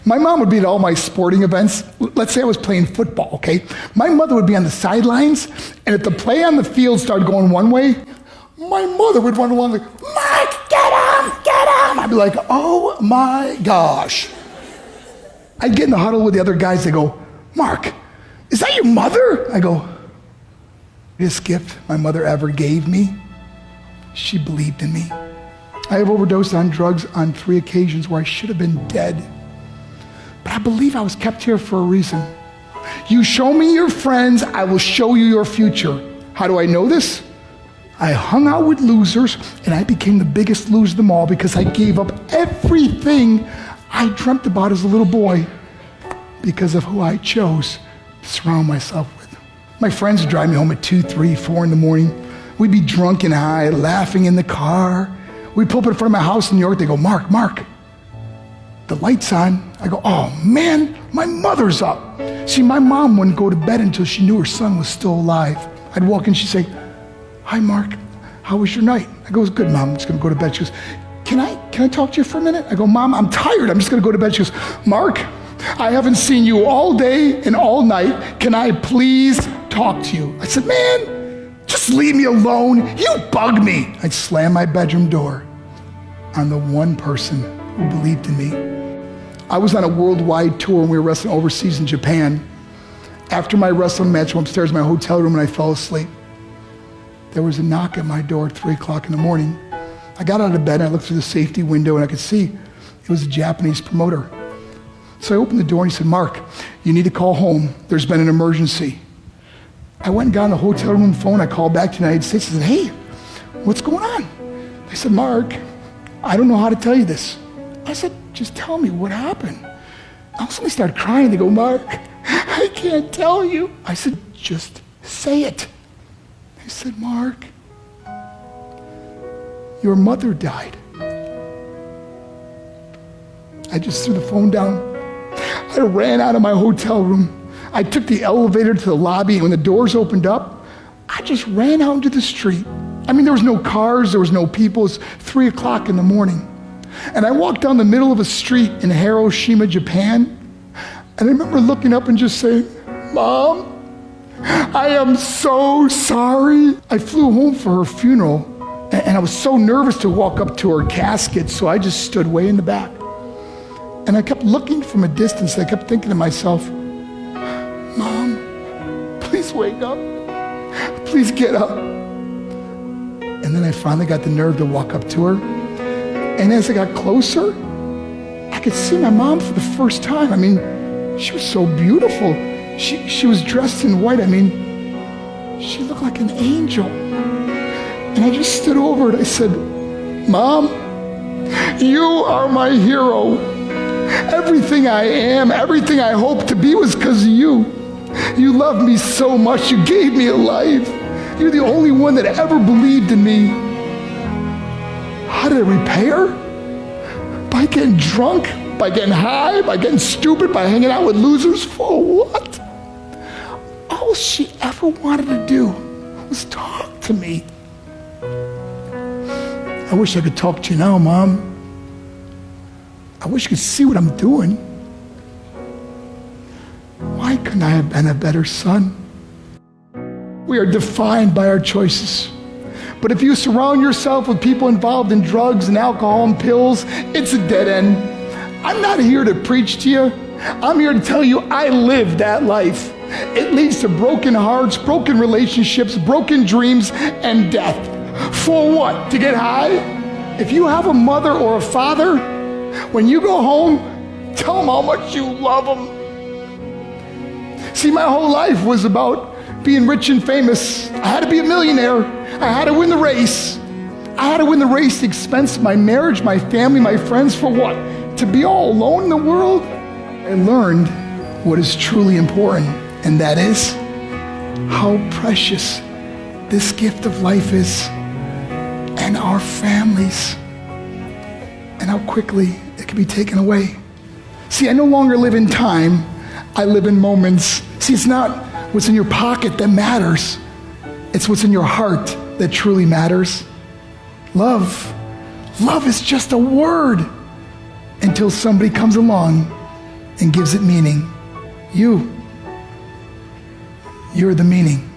My mom would be at all my sporting events. Let's say I was playing football, okay? My mother would be on the sidelines, and if the play on the field started going one way, my mother would run along like, Mark, get him, get him. I'd be like, oh my gosh. I'd get in the huddle with the other guys. They go, Mark, is that your mother? I go, this gift my mother ever gave me, she believed in me. I have overdosed on drugs on 3 occasions where I should have been dead. But I believe I was kept here for a reason. You show me your friends, I will show you your future. How do I know this? I hung out with losers, and I became the biggest loser of them all because I gave up everything I dreamt about as a little boy because of who I chose to surround myself with. My friends would drive me home at 2, 3, 4 in the morning. We'd be drunk and high, laughing in the car. We'd pull up in front of my house in New York. They go, Mark, the light's on. I go, oh man, my mother's up. See, my mom wouldn't go to bed until she knew her son was still alive. I'd walk in, she'd say, hi, Mark, how was your night? I go, it was good, Mom, I'm just gonna go to bed. She goes, can I talk to you for a minute? I go, Mom, I'm tired, I'm just gonna go to bed. She goes, Mark, I haven't seen you all day and all night. Can I please talk to you? I said, man, just leave me alone. You bug me. I'd slam my bedroom door on the one person who believed in me. I was on a worldwide tour and we were wrestling overseas in Japan. After my wrestling match, I went upstairs in my hotel room and I fell asleep. There was a knock at my door at 3 o'clock in the morning. I got out of bed and I looked through the safety window and I could see it was a Japanese promoter. So I opened the door and he said, Mark, you need to call home. There's been an emergency. I went and got on the hotel room phone. I called back to the United States and said, hey, what's going on? They said, Mark, I don't know how to tell you this. I said, just tell me what happened. I suddenly started crying. They go, Mark, I can't tell you. I said, just say it. They said, Mark, your mother died. I just threw the phone down. I ran out of my hotel room. I took the elevator to the lobby, and when the doors opened up, I just ran out into the street. I mean, there was no cars, there was no people. It was 3 o'clock in the morning. And I walked down the middle of a street in Hiroshima, Japan, and I remember looking up and just saying, Mom, I am so sorry. I flew home for her funeral, and I was so nervous to walk up to her casket, so I just stood way in the back. And I kept looking from a distance. I kept thinking to myself, Mom, please wake up. Please get up. And then I finally got the nerve to walk up to her. And as I got closer, I could see my mom for the first time. I mean, she was so beautiful. She was dressed in white. I mean, she looked like an angel. And I just stood over it. I said, Mom, you are my hero. Everything I am, everything I hope to be was because of you. You loved me so much. You gave me a life. You're the only one that ever believed in me. How did I repay her? By getting drunk, by getting high, by getting stupid, by hanging out with losers? For what? All she ever wanted to do was talk to me. I wish I could talk to you now, Mom. I wish you could see what I'm doing. Why couldn't I have been a better son? We are defined by our choices. But if you surround yourself with people involved in drugs and alcohol and pills, it's a dead end. I'm not here to preach to you. I'm here to tell you I lived that life. It leads to broken hearts, broken relationships, broken dreams, and death. For what? To get high? If you have a mother or a father, when you go home, tell them how much you love them. See, my whole life was about being rich and famous. I had to be a millionaire. I had to win the race. I had to win the race at the expense of my marriage, my family, my friends. For what? To be all alone in the world? I learned what is truly important, and that is how precious this gift of life is, and our families, and how quickly it can be taken away. See, I no longer live in time, I live in moments. See, it's not what's in your pocket that matters, it's what's in your heart that truly matters. Love is just a word until somebody comes along and gives it meaning. You're the meaning.